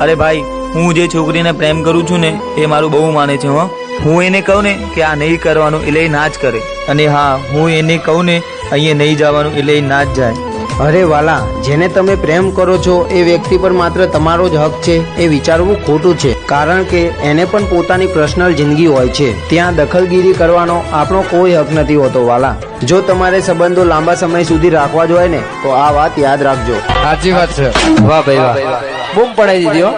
અરે ભાઈ, હું જે છોકરીને પ્રેમ કરું છું ને એ મારું બહુ માને છે. હું એને કહું ને કે આ નહીં કરવાનું એટલે એ ના જ કરે, અને હા, હું એને કહું ને અહીંયા નહીં જવાનું એટલે એ ના જ જાય. અરે વાલા, જેને તમે પ્રેમ કરો છો એ વ્યક્તિ પર માત્ર તમારો જ હક છે એ વિચારવું ખોટું છે, કારણ કે એને પણ પોતાની પર્સનલ જિંદગી હોય છે. ત્યાં દખલગીરી કરવાનો આપણો કોઈ હક નથી હોતો વાલા. જો તમારે સંબંધો લાંબા સમય સુધી રાખવા જ હોય ને તો આ વાત યાદ રાખજો. સાચી વાત છે. વાહ ભાઈ વાહ, બૂમ પડાવી દીધી હો.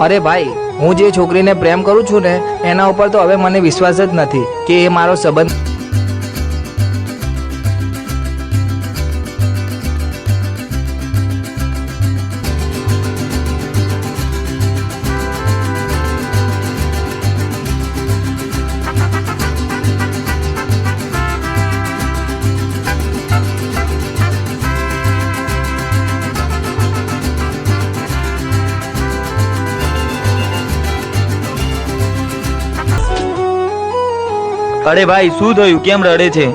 અરે ભાઈ, હું જે છોકરીને પ્રેમ કરું છું ને એના ઉપર તો હવે મને વિશ્વાસ જ નથી કે એ મારો સંબંધ. અરે ભાઈ, શું થયું? કેમ રડે છે?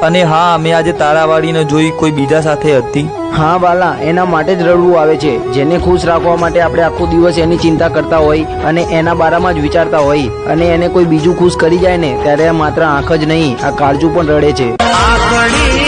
અને હા, મેં આજે તારાવાળીને જોઈ, કોઈ બીજા સાથે હતી. હા વાલા, એના માટે જ રડવું આવે છે. જેને ખુશ રાખવા માટે આપણે આખો દિવસ એની ચિંતા કરતા હોય અને એના બારામાં જ વિચારતા હોય, અને એને કોઈ બીજું ખુશ કરી જાય ને ત્યારે માત્ર આંખ જ નહીં, આ કાળજું પણ રડે છે.